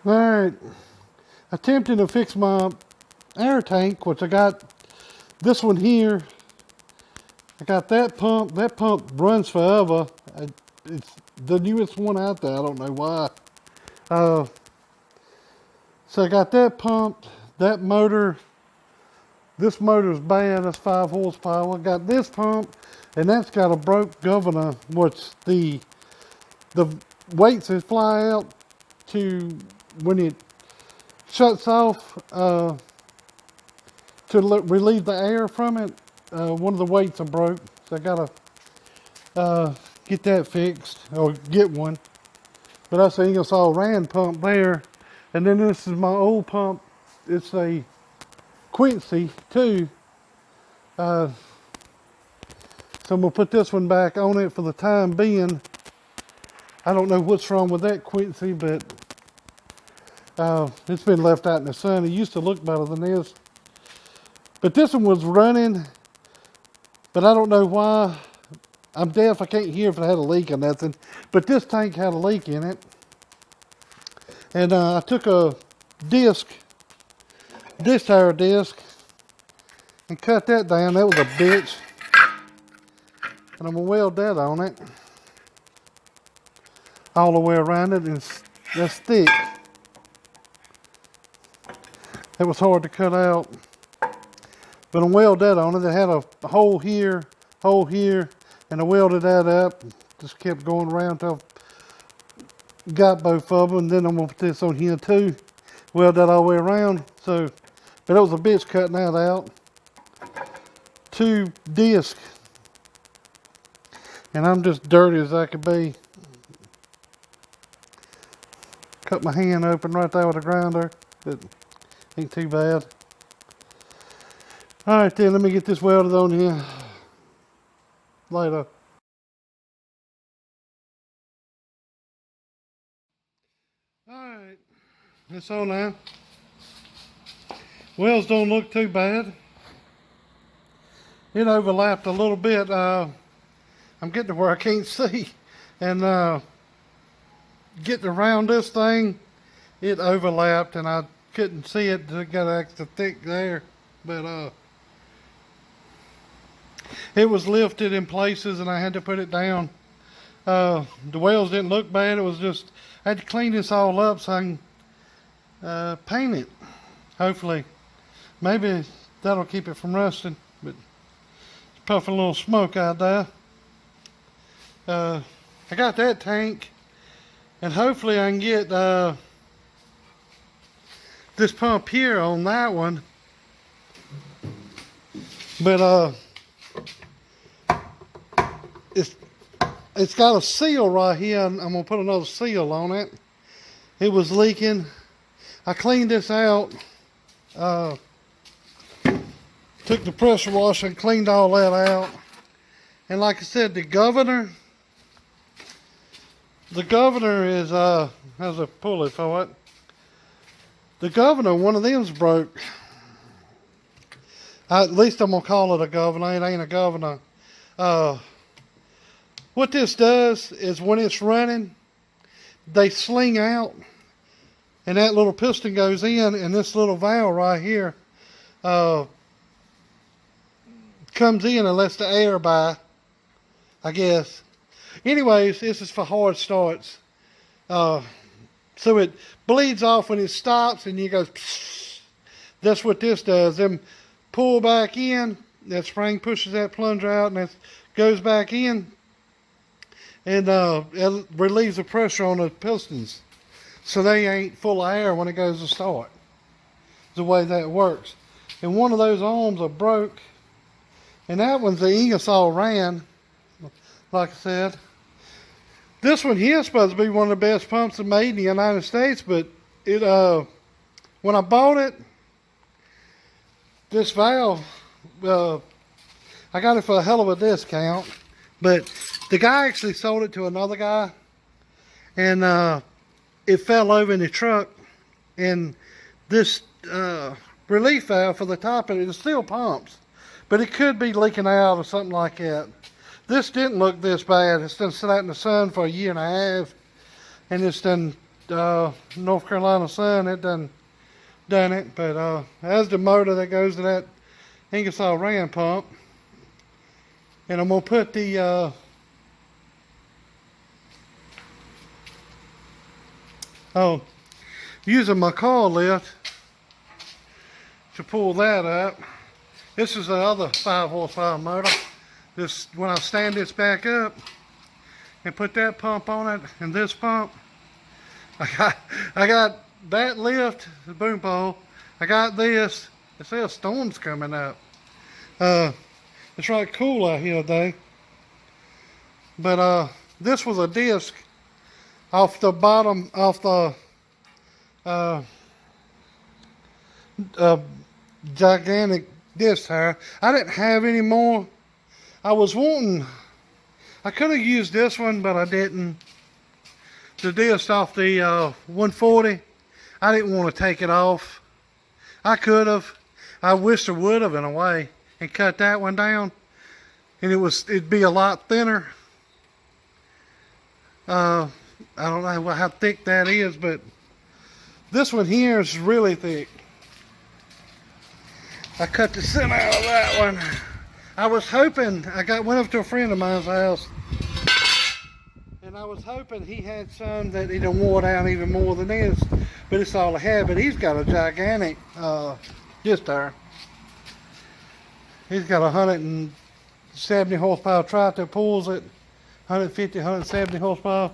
Alright, attempting to fix my air tank, which I got this one here. I got that pump. That pump runs forever. It's the newest one out there. I don't know why. So I got that pumped. That motor, this motor's bad. That's 5 horsepower. I got this pump, and that's got a broke governor, which the weights that fly out to when it shuts off to relieve the air from it. One of the weights are broke, so I gotta get that fixed or get one. But that's the Ingersoll Rand pump there, and then this is my old pump. It's a Quincy too. So I'm gonna put this one back on it for the time being. I don't know what's wrong with that Quincy, but it's been left out in the sun. It used to look better than this. But this one was running, but I don't know why. I'm deaf, I can't hear if it had a leak or nothing. But this tank had a leak in it. And I took a disc, this tire disc, and cut that down. That was a bitch. And I'm gonna weld that on it. All the way around it, and that's thick. It was hard to cut out. But I welded that on it. It had a hole here, and I welded that up. Just kept going around until I got both of them. And then I'm gonna put this on here too. Weld that all the way around. So, but it was a bitch cutting that out. 2 discs. And I'm just dirty as I could be. Cut my hand open right there with a grinder. But ain't too bad. Alright then, let me get this welded on here. Later. Alright, it's on now. Welds don't look too bad. It overlapped a little bit. I'm getting to where I can't see. And getting around this thing, it overlapped and I couldn't see it. It got extra thick there. But it was lifted in places and I had to put it down. The welds didn't look bad. It was just, I had to clean this all up so I can paint it. Hopefully. Maybe that'll keep it from rusting. But it's puffing a little smoke out there. I got that tank. And hopefully I can get this pump here on that one. But it's got a seal right here. I'm gonna put another seal on it. It was leaking. I cleaned this out. Took the pressure washer and cleaned all that out. And like I said, the governor is has a pulley for it. The governor, one of them's broke. At least I'm gonna call it a governor. It ain't a governor. What this does is when it's running, they sling out, and that little piston goes in, and this little valve right here comes in and lets the air by, I guess. Anyways, this is for hard starts. So it bleeds off when it stops, and you go. Psst. That's what this does. Then pull back in. That spring pushes that plunger out, and it goes back in, and it relieves the pressure on the pistons, so they ain't full of air when it goes to start. The way that works. And one of those arms are broke, and that one's the Ingersoll Rand. Like I said, this one here is supposed to be one of the best pumps made in the United States, but it when I bought it, this valve, I got it for a hell of a discount, but the guy actually sold it to another guy, and it fell over in the truck, and this relief valve for the top of it still pumps, but it could be leaking out or something like that. This didn't look this bad. It's done sat out in the sun for a year and a half, and it's done North Carolina Sun, it done it. But that's the motor that goes to that Ingersoll Rand pump. And I'm going to put the using my car lift to pull that up. This is the other 5 horsepower motor. This, when I stand this back up and put that pump on it and this pump, I got that lift, the boom pole. I got this. It says storm's coming up. It's right cool out here today. But this was a disc off the bottom, off the gigantic disc tire. I didn't have any more. I was wanting, I could have used this one, but I didn't. The disc off the 140, I didn't want to take it off. I could have. I wish I would have in a way and cut that one down, and it'd be a lot thinner. I don't know how thick that is, but this one here is really thick. I cut the center out of that one. I was hoping, went up to a friend of mine's house, and I was hoping he had some that he done wore down even more than this, but it's all I had. But he's got a gigantic disc tire. He's got a 170 horsepower tractor, pulls it 150, 170 horsepower.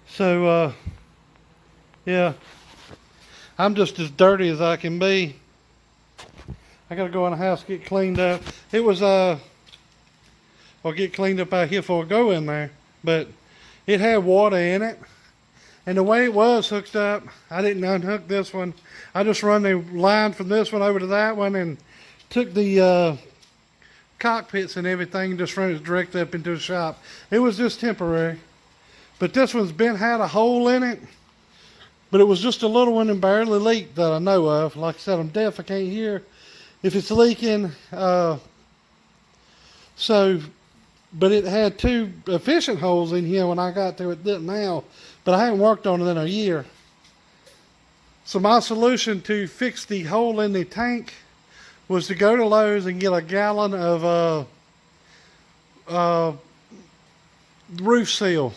So yeah, I'm just as dirty as I can be. I gotta go in the house, get cleaned up. It was I'll get cleaned up out here before I go in there. But it had water in it, and the way it was hooked up, I didn't unhook this one. I just run the line from this one over to that one and took the cockpits and everything and just run it direct up into the shop. It was just temporary. But this one's had a hole in it, but it was just a little one and barely leaked that I know of. Like I said, I'm deaf, I can't hear if it's leaking. But it had 2 efficient holes in here when I got to it now, but I haven't worked on it in a year. So my solution to fix the hole in the tank was to go to Lowe's and get a gallon of roof seal.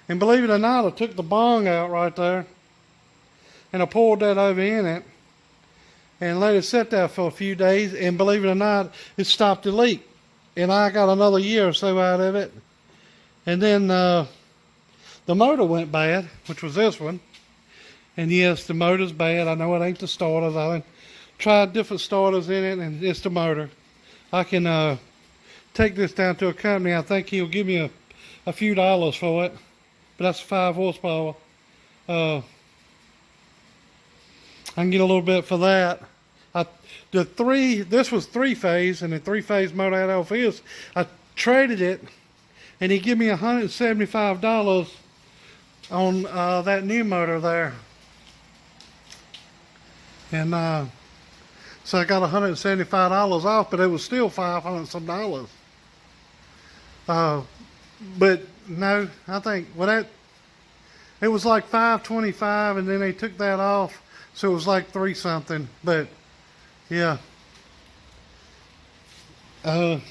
And believe it or not, I took the bung out right there and I poured that over in it and let it sit there for a few days, and believe it or not, it stopped the leak. And I got another year or so out of it. And then the motor went bad, which was this one. And yes, the motor's bad. I know it ain't the starters. I tried different starters in it, and it's the motor. I can take this down to a company. I think he'll give me a few dollars for it. But that's 5 horsepower. I can get a little bit for that. This was 3-phase, and the 3-phase motor out of his, I traded it, and he gave me $175 on that new motor there. And so I got $175 off, but it was still $500 some dollars. But no, I think it was like $525, and then they took that off, so it was like $3 something. But yeah, I've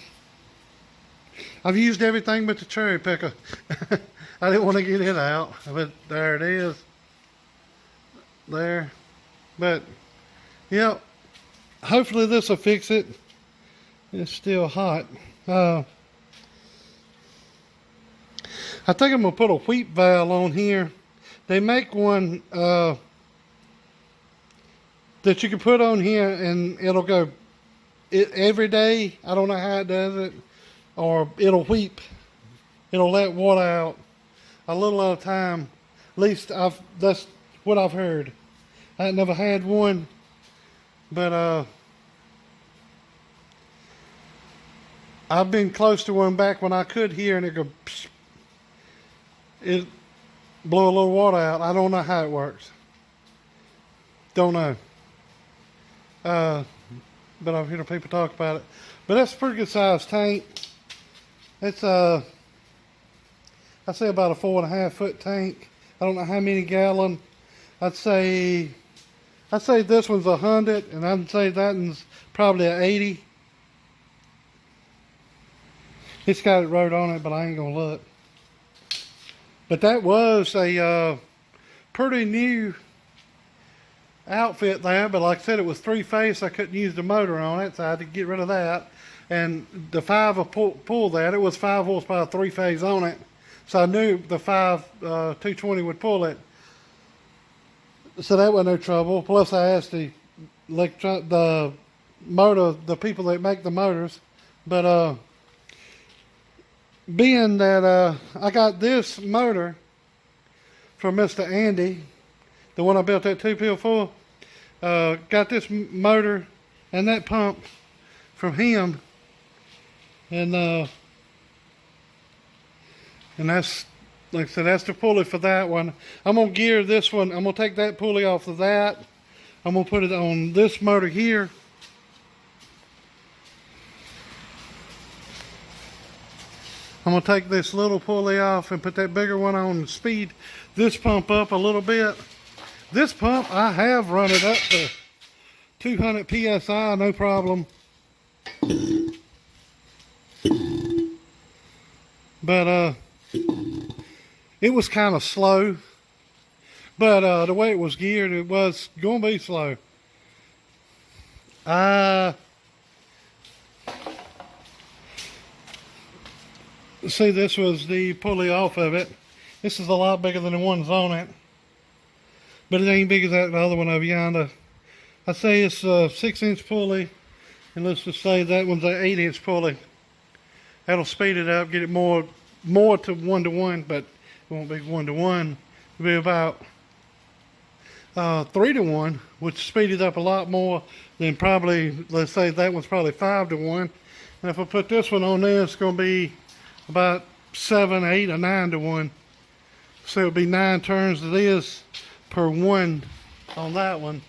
used everything but the cherry picker. I didn't want to get it out, but there it is. There. But yeah, hopefully this will fix it. It's still hot. I think I'm gonna put a wheat valve on here. They make one that you can put on here, and it'll go every day. I don't know how it does it, or it'll weep. It'll let water out a little at a time. At least that's what I've heard. I never had one, but I've been close to one back when I could hear, and it blow a little water out. I don't know how it works. Don't know. But I've heard people talk about it. But that's a pretty good sized tank. It's I say about a 4.5 foot tank. I don't know how many gallon. I'd say this one's 100, and I'd say that one's probably a 80. It's got it wrote on it, but I ain't gonna look. But that was a pretty new outfit there, but like I said, it was 3-phase, so I couldn't use the motor on it, so I had to get rid of that. And the 5 will pull that. It was 5 horsepower, 3-phase on it, so I knew the 220 would pull it. So that was no trouble. Plus, I asked the people that make the motors, but being that I got this motor from Mr. Andy, the one I built that 2-pill for, got this motor and that pump from him, and that's, like I said, that's the pulley for that one. I'm gonna gear this one. I'm gonna take that pulley off of that. I'm gonna put it on this motor here. I'm gonna take this little pulley off and put that bigger one on and speed this pump up a little bit. This pump, I have run it up to 200 PSI, no problem. But it was kind of slow. But the way it was geared, it was gonna be slow. See, this was the pulley off of it. This is a lot bigger than the ones on it, but it ain't big as that the other one over yonder. I say it's a 6-inch pulley, and let's just say that one's an 8-inch pulley. That'll speed it up, get it more to 1-to-1, but it won't be 1-to-1. It'll be about 3-to-1, which speed it up a lot more than probably, let's say that one's probably 5-to-1. And if I put this one on there, it's going to be about 7, 8, or 9-to-1. So it'll be 9 turns of this per 1 on that one.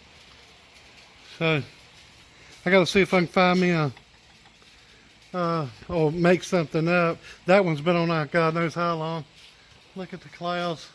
So I got to see if I can find me or make something up. That one's been on out God knows how long. Look at the clouds.